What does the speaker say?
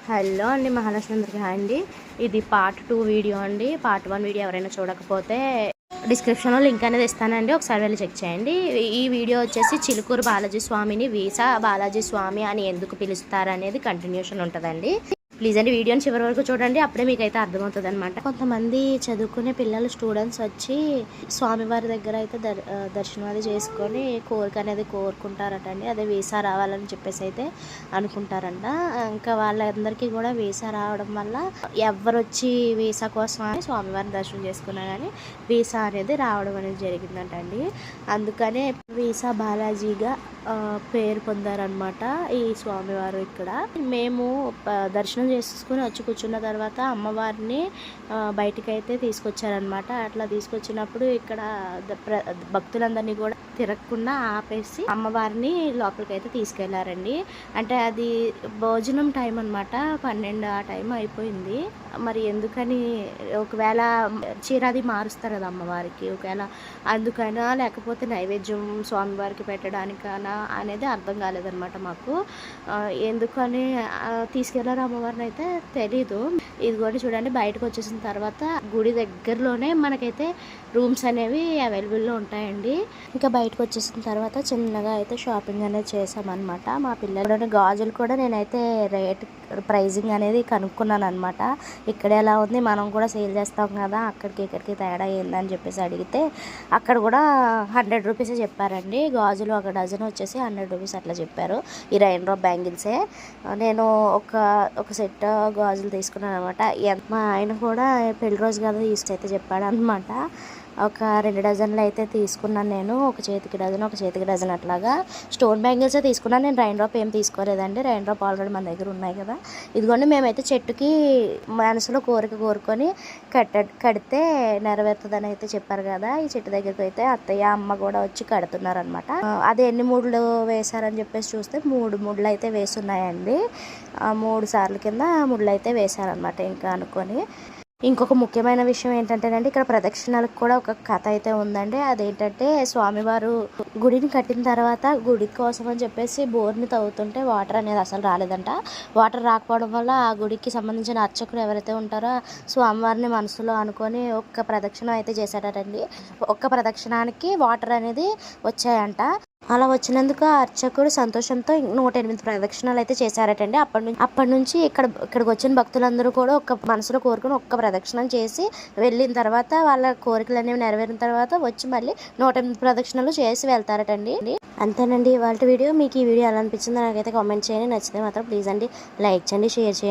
Hello అండి, మహాలక్ష్మి అందరికీ hi అండి. ఇది పార్ట్ 2 వీడియో అండి. పార్ట్ 1 వీడియో ఎవరైనా చూడకపోతే డిస్క్రిప్షన్లో లింక్ అనేది ఇస్తానండి, ఒకసారి వెళ్ళి చెక్ చేయండి. ఈ వీడియో వచ్చేసి చిలుకూరు బాలాజీ స్వామిని వీసా బాలాజీ స్వామి అని ఎందుకు పిలుస్తారు అనేది కంటిన్యూషన్ ఉంటుందండి. ప్లీజ్ అండి వీడియోని చివరి వరకు చూడండి, అప్పుడే మీకు అయితే అర్థమవుతుంది అనమాట. కొంతమంది చదువుకునే పిల్లలు స్టూడెంట్స్ వచ్చి స్వామివారి దగ్గర అయితే దర్శనం అది చేసుకొని కోరిక అనేది కోరుకుంటారట అండి. అదే వీసా రావాలని చెప్పేసి అయితే అనుకుంటారంట. ఇంకా వాళ్ళందరికీ కూడా వీసా రావడం వల్ల ఎవరు వచ్చి వీసా కోసం అని స్వామివారిని దర్శనం చేసుకున్నా కానీ వీసా అనేది రావడం అనేది జరిగిందంట అండి. అందుకనే వీసా బాలాజీగా పేరు పొందారనమాట ఈ స్వామివారు. ఇక్కడ మేము దర్శనం చేసుకుని వచ్చి కూర్చున్న తర్వాత అమ్మవారిని బయటికి అయితే తీసుకొచ్చారనమాట. అట్లా తీసుకొచ్చినప్పుడు ఇక్కడ భక్తులందరినీ కూడా తిరగకుండా ఆపేసి అమ్మవారిని లోపలికి అయితే తీసుకెళ్లారండి. అంటే అది భోజనం టైం అనమాట, 12 ఆ టైం అయిపోయింది. మరి ఎందుకని, ఒకవేళ చీరాది మారుస్తారు కదా అమ్మవారికి, ఒకవేళ అందుకైనా లేకపోతే నైవేద్యం స్వామివారికి పెట్టడానికైనా అనేది అర్థం కాలేదన్నమాట మాకు. ఎందుకని తీసుకెళ్లారు అమ్మవారిని అయితే తెలీదు. ఇది కూడా చూడండి, బయటకు వచ్చేసిన తర్వాత గుడి దగ్గరలోనే మనకైతే రూమ్స్ అనేవి అవైలబుల్లో ఉంటాయండి. ఇంకా బయటకు వచ్చేసిన తర్వాత చిన్నగా అయితే షాపింగ్ అనేది చేసామన్నమాట. మా పిల్లలు గాజులు కూడా నేనైతే ప్రైజింగ్ అనేది కనుక్కున్నాను అనమాట. ఇక్కడ ఎలా ఉంది, మనం కూడా సేల్ చేస్తాం కదా, అక్కడికి ఇక్కడికి తేడా ఏందని చెప్పేసి అడిగితే అక్కడ కూడా 100 రూపీస్ చెప్పారండి. గాజులు ఒక డజన్ వచ్చేసి 100 రూపీస్ అట్లా చెప్పారు. ఈ రైన్ డ్రాప్ బ్యాంగిల్సే. నేను ఒక సెట్ గాజులు తీసుకున్నాను అనమాట. మా ఆయన కూడా పెళ్లి రోజు కదా తీసుకైతే చెప్పాడు అనమాట. ఒక 2 డజన్లు అయితే తీసుకున్నాను నేను. ఒక చేతికి డజన్ అట్లాగా స్టోన్ బ్యాంగిల్సే తీసుకున్నాను నేను. రైన్ డ్రాప్ ఏం తీసుకోలేదండి. రైన్ డ్రాప్ ఆల్రెడీ మన దగ్గర ఉన్నాయి కదా. ఇదిగోండి, మేమైతే చెట్టుకి మనసులో కోరుకొని కడితే నెరవేరుతుందని అయితే చెప్పారు కదా. ఈ చెట్టు దగ్గరికి అయితే అత్తయ్య అమ్మ కూడా వచ్చి కడుతున్నారనమాట. అది ఎన్ని ముళ్ళు వేశారని చెప్పేసి చూస్తే 3 ముళ్ళు అయితే వేసున్నాయండి. 3 సార్లు కింద ముళ్ళు అయితే వేశారనమాట ఇంకా అనుకొని. ఇంకొక ముఖ్యమైన విషయం ఏంటంటేనండి, ఇక్కడ ప్రదక్షిణలకు కూడా ఒక కథ అయితే ఉందండి. అదేంటంటే స్వామివారు గుడిని కట్టిన తర్వాత గుడి కోసం అని చెప్పేసి బోర్ని తవ్వుతుంటే వాటర్ అనేది అసలు రాలేదంట. వాటర్ రాకపోవడం వల్ల ఆ గుడికి సంబంధించిన అర్చకులు ఎవరైతే ఉంటారో స్వామివారిని మనసులో అనుకొని ఒక్క ప్రదక్షిణ అయితే చేశాడటండి. ఒక్క ప్రదక్షిణానికి వాటర్ అనేది వచ్చాయంట. అలా వచ్చినందుకు ఆ అర్చకుడు సంతోషంతో 108 ప్రదక్షిణాలు అయితే చేశారటండి. అప్పటి నుంచి ఇక్కడికి వచ్చిన భక్తులందరూ కూడా ఒక్క మనసులో కోరుకుని ఒక్క ప్రదక్షిణం చేసి వెళ్ళిన తర్వాత వాళ్ళ కోరికలు అనేవి నెరవేరిన తర్వాత వచ్చి మళ్ళీ 108 ప్రదక్షిణలు చేసి వెళ్తారటండి. అంతేనండి వాళ్ళ వీడియో. మీకు ఈ వీడియో ఎలా అనిపించిందో నాకైతే కామెంట్ చేయండి. నచ్చితే మాత్రం ప్లీజ్ అండి లైక్ చేయండి, షేర్ చేయండి.